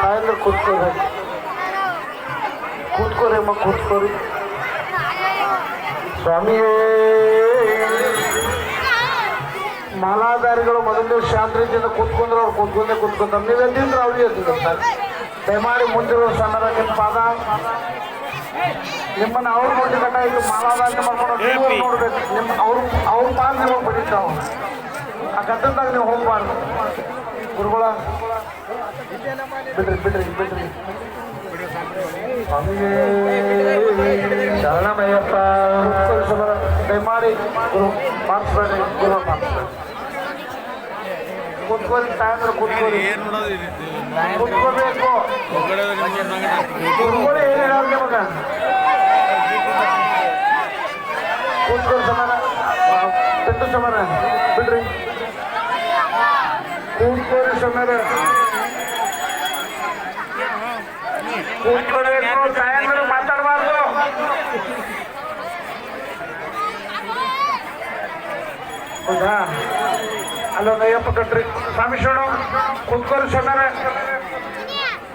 ತಾಯಂದ್ರೆ ಕೂತ್ಕೋಬೇಕು. ಕೂತ್ಕೋರಿ ಅಮ್ಮ, ಕೂತ್ಕೋರಿ. ಸ್ವಾಮಿಯೇ, ಮಾಲಾಧಾರಿಗಳು ಮೊದಲು ಶಾಂತ ರೀತಿಯಿಂದ ಕೂತ್ಕೊಂಡ್ರೆ ಅವ್ರು ಕೂತ್ಕೊಂತಾರೆ. ನೀವು ಎದ್ದಿದ್ರೆ ಅವ್ರಿಗೆ ಎದ್ದಿರ್ತಾರೆ. ದಯಮಾಡಿ ಮುಂದಿರೋ ಸಣ್ಣರ ನಿಮ್ಮ ಪಾದ ನಿಮ್ಮನ್ನು ಅವ್ರು ನೋಡಿಕಟ್ಟ ಇದು ಮಾಲಾಧಾರಣೆ ಮಾಡ್ಕೊಂಡು ನೀವು ನೋಡ್ಬೇಕು. ನಿಮ್ಮ ಅವ್ರ ಪಾದ ನಿಮಗೆ ಬಡಿತಾವ. ಆ ಗದ್ದಲ್ದಾಗ ನೀವು ಹೋಗ್ಬಾರ್ದು. ಗುರುಗಳ ಬಿಡ್ರಿ ಸ್ವಾಮಿಯೇ ಶರಣಮಯ್ಯಪ್ಪ. ದಯಮಾಡಿ ಗುರು ಮಾಡಿಸ್ಬೇಡ್ರಿ. ಗುರು ಮಾಡಿಸ್ಬೇಡಿ. ಕೂತ್ಕೋರಿ, ತಾಯಂದ್ರೆ ಕೂತ್ಕೋರಿ, ಕೂತ್ಕೋಬೇಕು. ಗುರುಗಳು ಏನು ಹೇಳೋರು ನಿಮಗ? ಕೂತ್ಕೋರಿ ಸಮಾನ, ಬಿಟ್ಟು ಸಮಾನ ಬಿಡ್ರಿ. ಕೂತ್ಕೋರಿ ಸಮಾನ, ಕೂತ್ಕೋಬೇಕು. ತಾಯಂದ್ರೆ ಮಾತಾಡಬಾರ್ದು. ಹೌದಾ? ಅಲ್ಲೊಂದು ಅಯ್ಯಪ್ಪ ಕಟ್ರಿ. ಸ್ವಾಮಿ ಶೋಣ ಕೂತ್ಕೋರಿ ಸೊನ್ನಾರ.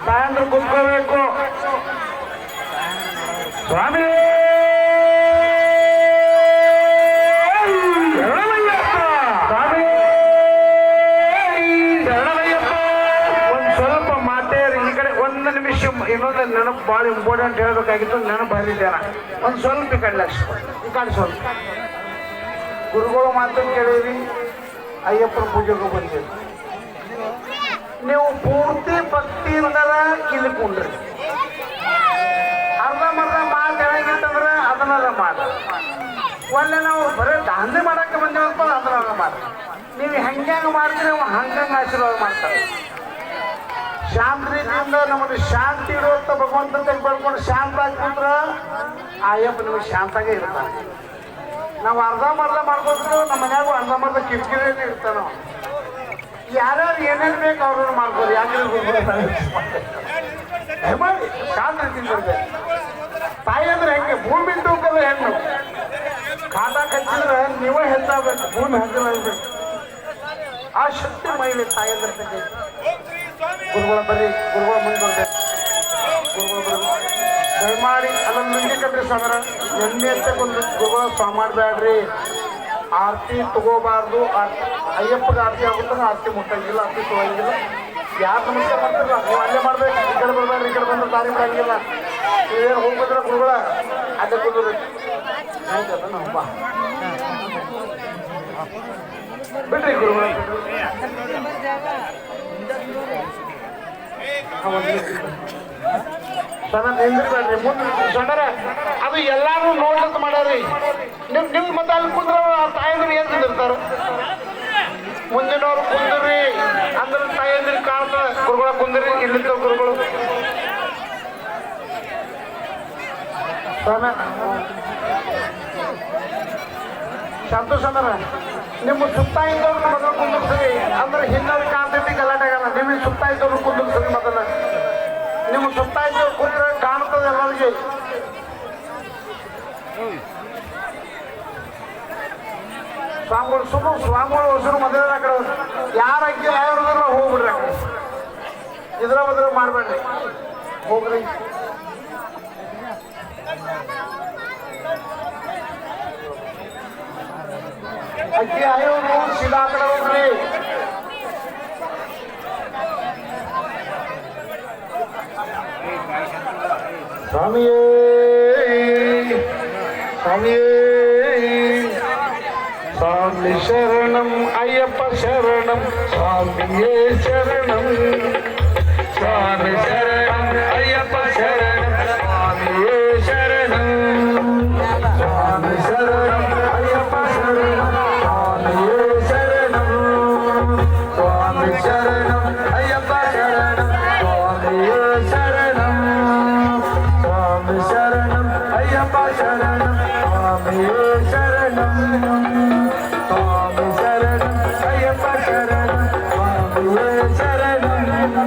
ತಾಯಂದ್ರೆ ಕೂತ್ಕೋಬೇಕು. ಸ್ವಾಮಿ ಸ್ವಾಮಿ ಶರಣಮಯ್ಯಪ್ಪ. ಒಂದು ಸ್ವಲ್ಪ ಮಾತೇರಿ ಈ ಕಡೆ. ಒಂದು ನಿಮಿಷ ಇನ್ನೊಂದು ನೆನಪು ಭಾಳ ಇಂಪಾರ್ಟೆಂಟ್ ಹೇಳಬೇಕಾಗಿತ್ತು. ನೆನಪು ಬಂದಿದ್ದೇನ ಒಂದು ಸ್ವಲ್ಪ ಈ ಕಡೆ ಲಕ್ಷ ಈ ಕಡೆ ಸ್ವಲ್ಪ. ಗುರುಗಳು ಮಾತನ್ನು ಕೇಳಿರಿ. ಅಯ್ಯಪ್ಪನ ಪೂಜೆಗೂ ಬಂದಿರಿ. ನೀವು ಪೂರ್ತಿ ಭಕ್ತಿಯಿಂದರ ಕಿಲ್ಕೊಂಡ್ರಿ. ಅರ್ಧಂಬರ್ಧ ಮಾತು ಹೇಳಂಗಿತ್ತಂದ್ರೆ ಅದನ್ನೆಲ್ಲ ಮಾಡಿ. ಒಳ್ಳೆ ನಾವು ಬರೀ ದಾಂಧೆ ಮಾಡಕ್ಕೆ ಬಂದೇವಪ್ಪ, ಅದನ್ನೆಲ್ಲ ಮಾಡಿ. ನೀವು ಹೆಂಗ್ಯಾಂಗ ಮಾಡ್ತೀರಿ ಅವ ಹಂಗಂಗೆ ಆಶೀರ್ವಾದ ಮಾಡ್ತಾರೆ. ಶಾಂತ ರೀತಿಯಿಂದ ನಮಗೆ ಶಾಂತಿ ಇರುವಂತ ಭಗವಂತ ಬೆಳ್ಕೊಂಡು ಶಾಂತ ಆಗ್ತಿದ್ರೆ ಆ ಅಯ್ಯಪ್ಪ ನಿಮಗೆ ಶಾಂತಾಗೇ ಇರ್ತಾನೆ. ನಾವು ಅರ್ಧಂಬರ್ಧ ಮಾಡ್ಕೊತೀವಿ. ನಮ್ಮ ಮನ್ಯಾಗೂ ಅರ್ಧಂಬರ್ಧ ಕಿರಿಕಿರಿಯಲ್ಲಿ ಇರ್ತಾನೆ ನಾವು. ಯಾರ್ಯಾರು ಏನೇನು ಬೇಕು ಅವ್ರನ್ನ ಮಾಡ್ಬೋದು. ಯಾಕೆ ಮಾಡಿ ಶಾಂತ ರೀತಿಯಿಂದ ಇರ್ಬೇಕು. ತಾಯಿ ಅಂದ್ರೆ ಹೆಂಗೆ ಭೂಮಿ ತೂಕಲ್ಲ ಹೆಣ್ಣು. ಕಾಟ ಕಚ್ಚಿದ್ರೆ ನೀವೇ ಹೆಚ್ಚಾಗಬೇಕು, ಭೂಮಿ ಹೆಚ್ಚಾಗಬೇಕು. ಆ ಶಕ್ತಿ ಮಹಿಳೆ ತಾಯಿ ಅಂದ್ರೆ ತೆಗೆ. ಗುರುಗಳ ಬರ್ರಿ, ಗುರುಗಳ ಮುಂದೆ ಬರ್ಬೇಕು. ಗುರುಗಳು ಬರ್ಬೇಕು. ದಯಮಾಡಿ ಅಲ್ಲೊಂದು ನಂಗೆ ಕಟ್ರಿ ಸ್ವಾಮರ. ನೆನ್ನೆ ಅಂತ ಒಂದು ಗುರುಗಳ ಸ್ವಾಮಿ ಮಾಡಬೇಡ್ರಿ. ಆರತಿ ತಗೋಬಾರ್ದು. ಅಯ್ಯಪ್ಪಗೆ ಆರತಿ ಆಗುತ್ತಾನೆ, ಆರತಿ ಮುಟ್ಟಂಗಿಲ್ಲ, ಆರತಿ ತಗೋಂಗಿಲ್ಲ. ಯಾರು ನಮಸ್ಕಾರ ಮಾಡ್ತಾರಲ್ಲ ನೀವು ಅಲ್ಲೇ ಮಾಡ್ಬೇಕು. ಈ ಕಡೆ ಬರ್ಬೇಡ್ರಿ, ಈ ಕಡೆ ಬಂದ್ರೆ ದಾರಿ ಬಿಡಂಗಿಲ್ಲ. ನೀವೇನು ಹೋಗ್ಬಿಟ್ರೆ ಗುರುಗಳ ಅಲ್ಲೇ ಕುಂದ್ರಬೇಕು. ಆಯ್ತಲ್ಲ ನಾವು ಬಾ ಬಿಡ್ರಿ ಗುರುಗಳ. ಸಣ್ಣ ನಿಂದಿರ್ಬೇಡ್ರಿ ಮುಂದೆ ಸಣ್ಣರ. ಅದು ಎಲ್ಲಾರು ನೋಡ್ಲಂತ ಮಾಡ್ಯಾರಿ. ನಿಮ್ಮ ಮತ್ತೆ ಅಲ್ಲಿ ಕುಂದ್ರ ತಾಯಂದ್ರಿ ಏನ್ ತಿಂದಿರ್ತಾರ. ಮುಂದಿನವ್ರು ಕುಂದ್ರಿ ಅಂದ್ರೆ ತಾಯಂದ್ರಿ ಕಾಣ್ತಾರ. ಗುರುಗಳ ಕುಂದ್ರಿ, ಇಲ್ಲಿದ್ದ ಗುರುಗಳು ಸಣ್ಣ ಸಂತೋಷ ಅಂದ್ರೆ ನಿಮ್ಮ ಸುತ್ತ ಇದ್ದವ್ರು ಮೊದಲು ಕುಂದಿರ್ತೀವಿ. ಅಂದ್ರೆ ಹಿಂದವ್ರು ಕಾಣ್ತೈತಿ, ಗಲಾಟೆ ಆಗಲ್ಲ. ನಿಮಗೆ ಸುತ್ತ ಇದ್ದವ್ರು ಕುಂದಿರ್ತೀವಿ. ಮೊದಲ ನಿಮ್ಮ ಸುತ್ತ ಇದ್ದವ್ರು ಕುಂದ್ರೆ ಕಾಣ್ತದೆ ಎಲ್ಲರಿಗೆ. ಸ್ವಾಮಿಗಳು ಸುಮ್ಮನೆ ಸ್ವಾಮಿಗಳು ಹೊಸರು ಮೊದಲ ಕಡೆ ಯಾರ ಅಕ್ಕಿ ಯಾವ್ದಾರ ಹೋಗ್ಬಿಡ್ರಿ. ಆ ಕಡೆ ಇದ್ರ ಬದ್ರ ಮಾಡಬೇಡ್ರಿ, ಹೋಗ್ರಿ. ಅಕ್ಕಿ ಆಯೋರು ಸೀದಾ ಕಡೆ ಹೋಗ್ರಿ. ಸ್ವಾಮಿಯೇ ಸ್ವಾಮಿಯೇ ಸ್ವಾಮಿ ಶರಣಂ ಅಯ್ಯಪ್ಪ ಶರಣಂ. ಸ್ವಾಮಿಯೇ ಶರಣಂ. ಸ್ವಾಮಿ ಶರಣಂ ಅಯ್ಯಪ್ಪ ಶರಣಂ. ಸ್ವಾಮಿಯೇ ಶರಣಂ. ಸ್ವಾಮಿ ಶರಣಂ ಅಯ್ಯಪ್ಪ ಶರಣಂ. ಸ್ವಾಮಿಯೇ ಶರಣಂ. ಸ್ವಾಮಿ ಶರಣಂ ಅಯ್ಯಪ್ಪ ಶರಣಂ. ಸ್ವಾಮಿಯೇ ಶರಣಂ. ಸ್ವಾಮಿ ಶರಣಂ ಅಯ್ಯಪ್ಪ ಶರಣಂ. ಸ್ವಾಮಿಯೇ ಶರಣಂ. ಸ್ವಾಮಿ ಶರಣಂ ಅಯ್ಯಪ್ಪ ಶರಣಂ. ಸ್ವಾಮಿಯೇ ಶರಣಂ.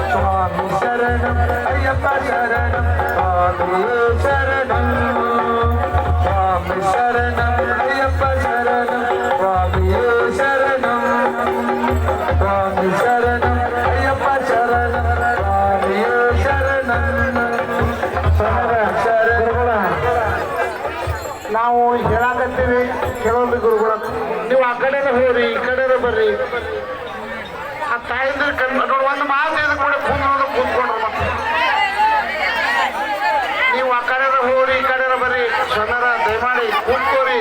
ಸ್ವಾಮಿ ಶರಣಂ ಅಯ್ಯಪ್ಪ ಶರಣಂ. ಸ್ವಾಮಿಯೇ ಶರಣಂ. ಸ್ವಾಮಿ ಶರಣಂ ಅಯ್ಯಪ್ಪ ಶರಣಂ. ಸ್ವಾಮಿಯೇ ಶರಣಂ. ಸ್ವಾಮಿ ಶರಣಂ ಅಯ್ಯಪ್ಪ ಶರಣಂ. ನಾವು ಹೇಳಾಕತ್ತೀವಿ ಕೆಲವೊಂದು ಗುರುಗಳ ನೀವು ಆ ಕಡೆನ ಹೋಗ್ರಿ ಈ ಕಡೆನ ಬರ್ರಿ ಆ ತಾಯಿಂದ ನೋಡಿ ಒಂದು ಮಾತು ಇದು ಕೂಡ ಕೂತ್ಕೊಂಡ್ರು ಮತ್ತೆ ನೀವು ಆ ಕಡೆನ ಹೋಗ್ರಿ ಈ ಕಡೆನ ಬರ್ರಿ ಜನರ ದಯಮಾಡಿ ಕೂತ್ಕೋರಿ